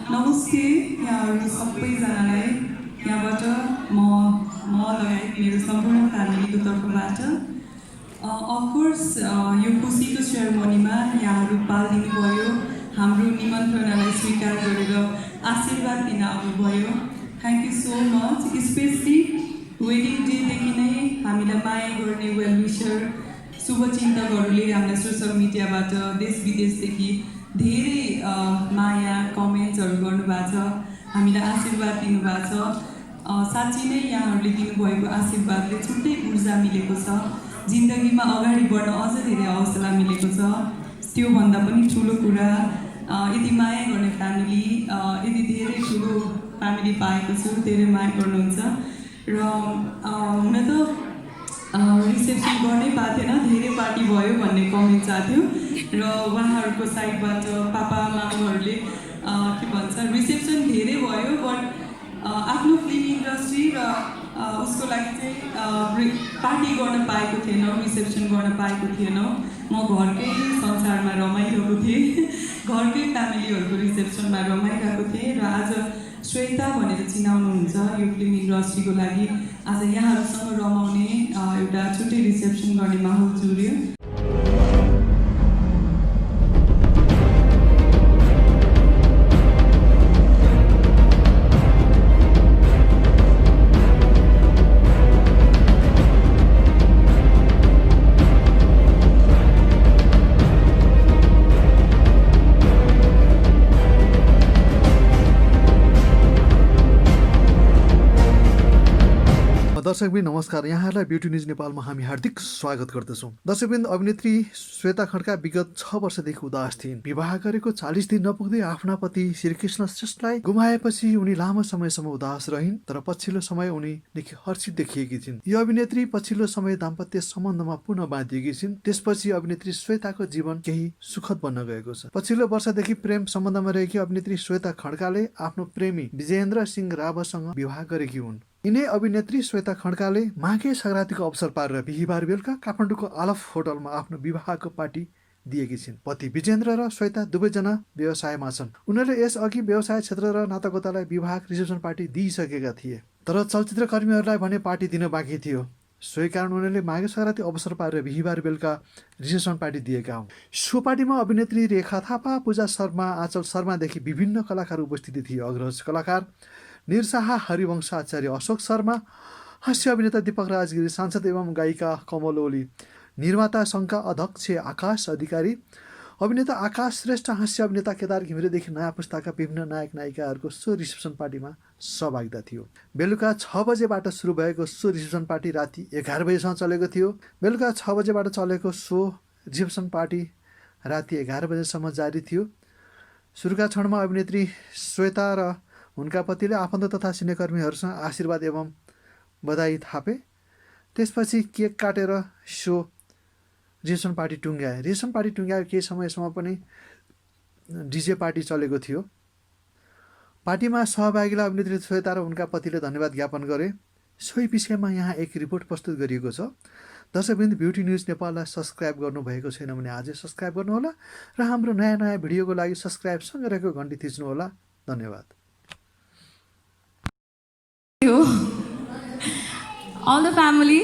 नमस्ते यहाँहरू सबैजनालाई यहाँबाट म लगायत मेरो सम्पूर्ण फ्यामिलीको तर्फबाट अफकोर्स यो खुसीको सेरेमनीमा यहाँहरू पालिदिनु भयो, हाम्रो निमन्त्रणालाई स्वीकार गरेर आशीर्वाद दिन आउनुभयो। Thank you so much. Specially wedding डेदेखि नै हामीलाई माया गर्ने वेल विशर शुभचिन्तकहरूले हामीलाई सोसियल मिडियाबाट देश विदेशदेखि धेरै माया कमेन्ट्सहरू गर्नुभएको छ, हामीलाई आशीर्वाद दिनुभएको छ। साँच्चै नै यहाँहरूले दिनुभएको आशीर्वादले छुट्टै ऊर्जा मिलेको छ, जिन्दगीमा अगाडि बढ्न अझ धेरै हौसला मिलेको छ। त्योभन्दा पनि ठुलो कुरा यति माया गर्ने फ्यामिली, यति धेरै ठुलो फ्यामिली पाएको छु, धेरै माया गर्नुहुन्छ। र हुन त रिसेप्सन गर्नै पाएको थिएन, धेरै पार्टी भयो भन्ने कमेन्ट आएको थियो र उहाँहरूको साइडबाट पापा मामाहरूले के भन्छ रिसेप्सन धेरै भयो बट आफ्नो फिल्म इन्डस्ट्री र उसको लागि चाहिँ पार्टी गर्न पाएको थिएन, रिसेप्सन गर्न पाएको थिएन। म घरकै संसारमा रमाइरहेको थिएँ, घरकै फ्यामिलीहरूको रिसेप्सनमा रमाइरहेको थिएँ र आज श्वेता भनेर चिनाउनुहुन्छ यो फिल्म इन्डस्ट्रीको लागि आज यहाँहरूसँग रमाउने एउटा छुट्टै रिसेप्सन गर्ने माहौल जुर्यो। दर्शकवृन्द नमस्कार, यहाँहरूलाई ब्युटी न्युज नेपालमा हामी हार्दिक स्वागत गर्दछौँ। दर्शकवृन्द, अभिनेत्री श्वेता खड्का विगत 6 वर्षदेखि उदास थिइन्। विवाह गरेको 40 दिन नपुग्दै आफ्ना पति श्रीकृष्ण श्रेष्ठलाई गुमाएपछि उनी लामो समयसम्म उदास रहिन्, तर पछिल्लो समय उनी निकै हर्षित देखिएकी छिन्। यो अभिनेत्री पछिल्लो समय दाम्पत्य सम्बन्धमा पुनः बाँधिएकी छिन्। त्यसपछि अभिनेत्री श्वेताको जीवन केही सुखद बन्न गएको छ। पछिल्लो वर्षदेखि प्रेम सम्बन्धमा रहेकी अभिनेत्री श्वेता खड्काले आफ्नो प्रेमी विजयेन्द्र सिंह रावतसँग विवाह गरेकी हुन्। यिनै अभिनेत्री श्वेता खड्काले माघे सङ्क्रान्तिको अवसर पारेर बिहिबार बेलुका काठमाडौँको आलफ होटलमा आफ्नो विवाहको पार्टी दिएकी छिन्। पति विजेन्द्र र श्वेता दुवैजना व्यवसायमा छन्। उनीहरूले यसअघि व्यवसाय क्षेत्र र नातागोतालाई विवाह रिसेप्सन पार्टी दिइसकेका थिए, तर चलचित्र कर्मीहरूलाई भने पार्टी दिन बाँकी थियो। सोही कारण उनीहरूले माघे सङ्क्रान्ति अवसर पारेर बिहिबार बेलुका रिसेप्सन पार्टी दिएका हुन्। सो पार्टीमा अभिनेत्री रेखा थापा, पूजा शर्मा, आँचल शर्मादेखि विभिन्न कलाकार उपस्थित थिए। अग्रज कलाकार निरशाह हरिवंश आचार्य, अशोक शर्मा, हास्य अभिनेता दीपक राजगिरी, सांसद एवं गायिका कमल ओली, निर्माता सङ्घका अध्यक्ष आकाश अधिकारी, अभिनेता आकाश श्रेष्ठ, हास्य अभिनेता केदार घिमिरेदेखि नयाँ पुस्ताका विभिन्न नायक नायिकाहरूको सो रिसेप्सन पार्टीमा सहभागिता थियो। बेलुका 6 बजेबाट सुरु भएको सो रिसेप्सन पार्टी राति 11 बजेसम्म चलेको थियो। बेलुका 6 बजेबाट चलेको सो रिसेप्सन पार्टी राति 11 बजेसम्म जारी थियो। सुरुका क्षणमा अभिनेत्री श्वेता र उनका पतिले आफन्त तथा सिनेकर्मीहरूसँग आशीर्वाद एवं बधाई थापे। त्यसपछि केक काटेर सो रिसेप्सन पार्टी टुङ्ग्याए। रिसेप्सन पार्टी टुङ्ग्याएको केही समयसम्म पनि डिजे पार्टी चलेको थियो। पार्टीमा सहभागीलाई अभिनेत्री श्वेता र उनका पतिले धन्यवाद ज्ञापन गरे। सोही विषयमा यहाँ एक रिपोर्ट प्रस्तुत गरिएको छ। दर्शकवृन्द, ब्युटी न्युज नेपाललाई सब्सक्राइब गर्नुभएको छैन भने आजै सब्सक्राइब गर्नुहोला र हाम्रो नयाँ नयाँ भिडियोको लागि सब्सक्राइबसँग रहेको घन्टी थिच्नुहोला। धन्यवाद। All the family.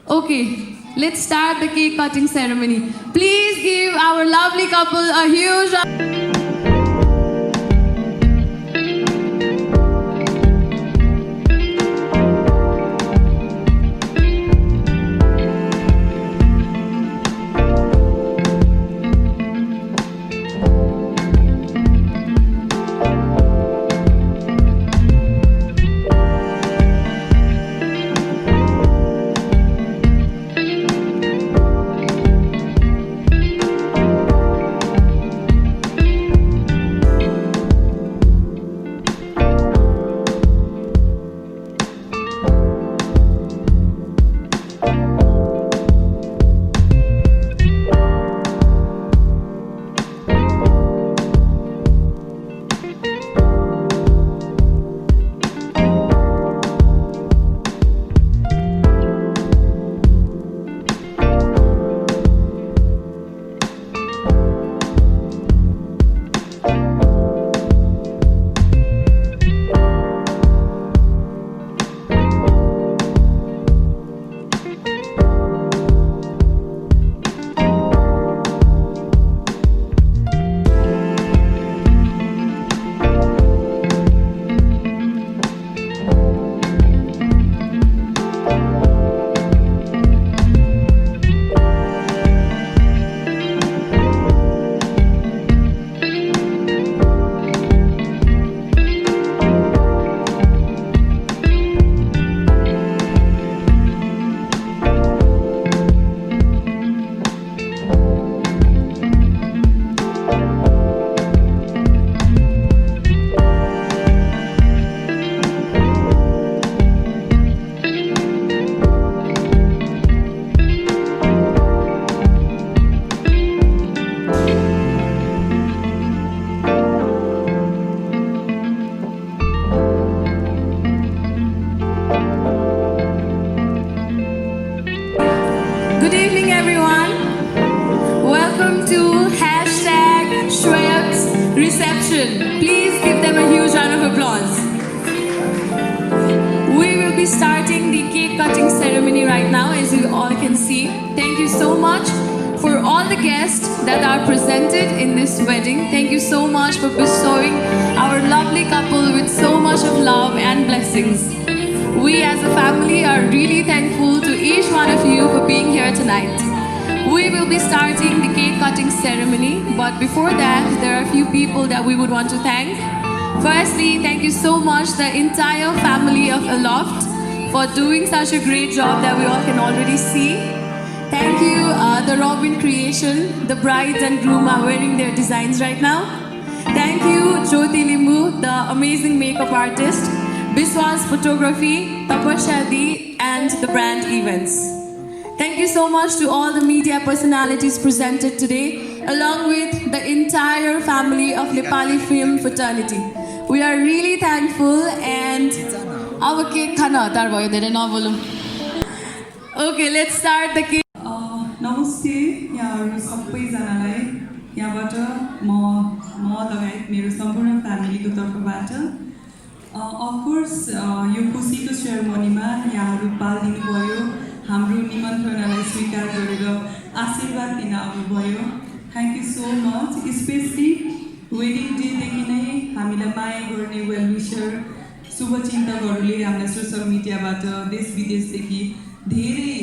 Okay, let's start the cake cutting ceremony. Please give our lovely couple a huge Creation. Please give them a huge round of applause. We will be starting the cake cutting ceremony right now, as you all can see. Thank you so much for all the guests that are presented in this wedding. Thank you so much for bestowing our lovely couple with so much of love and blessings. We as a family are really thankful to each one of you for being here tonight. We will be starting the cake cutting ceremony, but before that, there are a few people that we would want to thank. Firstly, thank you so much the entire family of Aloft for doing such a great job that we all can already see. Thank you, the Robin Creation. The brides and groom are wearing their designs right now. Thank you, Jyoti Limbu, the amazing makeup artist, Biswas Photography, Tapasya Di, and the brand events. Thank you so much to all the media personalities presented today, along with the entire family of Nepali film fraternity. We are really thankful and our cake khana hatar bhayo धेरै नबोलौँ. Okay, let's start the cake. नमस्ते यहाँहरू सबैजनालाई यहाँबाट म लगायत मेरो सम्पूर्ण फ्यामिलीको तर्फबाट अफकोर्स यो खुसीको सेरेमनीमा यहाँहरू पालिदिनु भयो, हाम्रो निमन्त्रणालाई स्वीकार गरेर आशीर्वाद दिन आउनुभयो. Thank you so much. Specially wedding डेदेखि नै हामीलाई माया गर्ने वेल विशर शुभचिन्तकहरूले हामीलाई सोसियल मिडियाबाट देश विदेशदेखि धेरै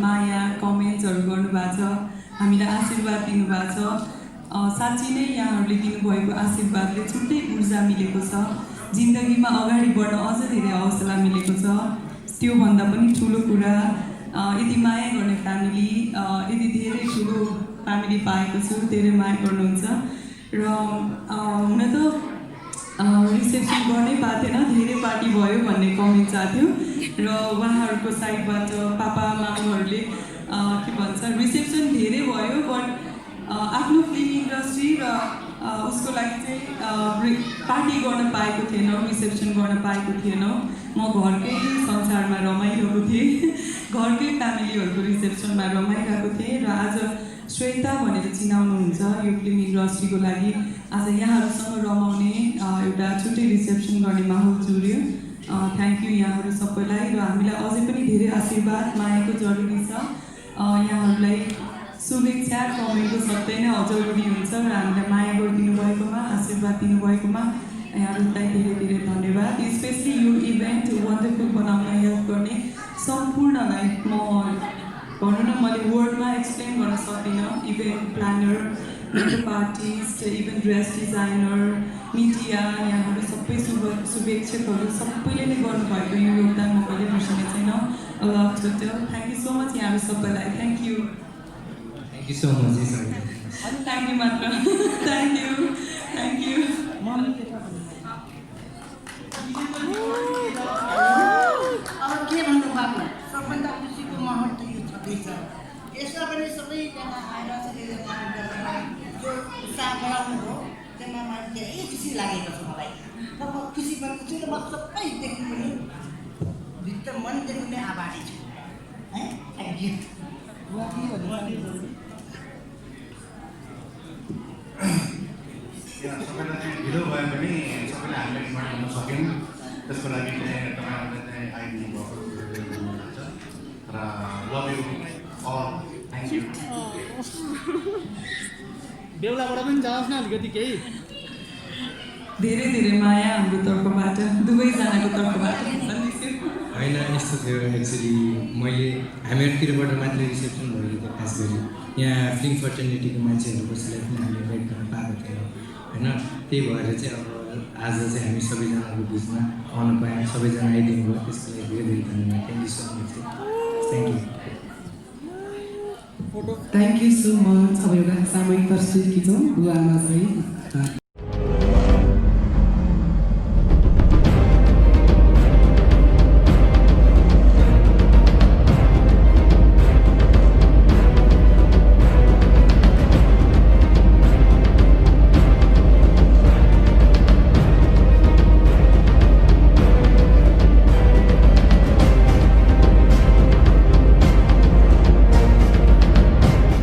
माया कमेन्ट्सहरू गर्नुभएको छ, हामीलाई आशीर्वाद दिनुभएको छ. साँच्चै नै यहाँहरूले दिनुभएको आशीर्वादले छुट्टै ऊर्जा मिलेको छ, जिन्दगीमा अगाडि बढ्न अझ धेरै हौसला मिलेको छ. त्योभन्दा पनि ठुलो कुरा यति माया गर्ने फ्यामिली, यति धेरै ठुलो फ्यामिली पाएको छु, धेरै माया गर्नुहुन्छ. र हुन त रिसेप्सन गर्नै पाएको थिएन, धेरै पार्टी भयो भन्ने कमेन्ट आएको थियो र उहाँहरूको साइडबाट पापा मामुहरूले के भन्छ रिसेप्सन धेरै भयो, बट आफ्नो फिल्म इन्डस्ट्री र उसको लागि चाहिँ पार्टी गर्न पाएको थिएनौँ, रिसेप्सन गर्न पाएको थिएनौँ. म घरकै संसारमा रमाइरहेको थिएँ, घरकै फ्यामिलीहरूको रिसेप्सनमा रमाइरहेको थिएँ र आज श्वेता भनेर चिनाउनुहुन्छ यो फिल्म इन्डस्ट्रीको लागि आज यहाँहरूसँग रमाउने एउटा छुट्टै रिसेप्सन गर्ने माहौल जुर्यो. थ्याङ्क यू यहाँहरू सबैलाई र हामीलाई अझै पनि धेरै आशीर्वाद मायाको जरुरी छ. यहाँहरूलाई शुभेच्छा कमेन्टको सबै नै जरुरी हुन्छ र हामीलाई माया गरिदिनु भएकोमा, आशीर्वाद दिनुभएकोमा यहाँहरूलाई धेरै धेरै धन्यवाद. स्पेसली यो इभेन्ट वन्डरफुल बनाउन हेल्प गर्ने सम्पूर्णलाई म भनौँ न मैले वर्डमा एक्सप्लेन गर्न सक्दिनँ. Event planner, makeup artist, event dress designer, media, यहाँहरू सबै शुभेच्छकहरू सबैले नै गर्नुभएको यो योगदान म कहिले बिर्सिने छैन. थ्याङ्क यू सो मच यहाँहरू सबैलाई. Thank you. Thank you so much. Thank you मात्र. Thank you. Thank you. अब के भन्नु बाबु, सबभन्दा खुसीको माहौल त यो छँदैछ. यसमा पनि सबैजना आएर सबैजना जो उत्साह बढाउनु भयो त्यसमा मलाई धेरै खुसी लागेको छ मलाई. र म खुसी भएको छु र म सबैदेखि पनि भित्र मनदेखि नै आभारी छु. है थ्याङ्क यू. सबैलाई चाहिँ ढिलो भए पनि सबैले हामीले डिमान्ड गर्न सक्यौँ. त्यसको लागि चाहिँ तपाईँहरूले चाहिँ आइदिनु भएको हुनुहुन्छ र love you all. Thank you. बेहुलाबाट पनि जाओस् न अलिकति केही. धेरै धेरै माया हाम्रो तर्फबाट, दुवैजनाको तर्फबाट. होइन यस्तो थियो एक्चुली हामीहरूतिरबाट मात्रै रिसेप्सन भएको थियो. खास गरी यहाँ फिल्म फर्टर्निटीको मान्छेहरू कसैलाई पनि हामीले गाइड गर्न पाएको थिएन होइन. त्यही भएर चाहिँ अब आज चाहिँ हामी सबैजनाको बिचमा आउनु पायौँ, सबैजना आइदिनु भयो, त्यसको लागि धेरै धेरै धन्यवाद. Thank you so much. Thank you. Thank you so much. अब एउटा सामूहिक तस्विर खिचौँ बुवा आमा चाहिँ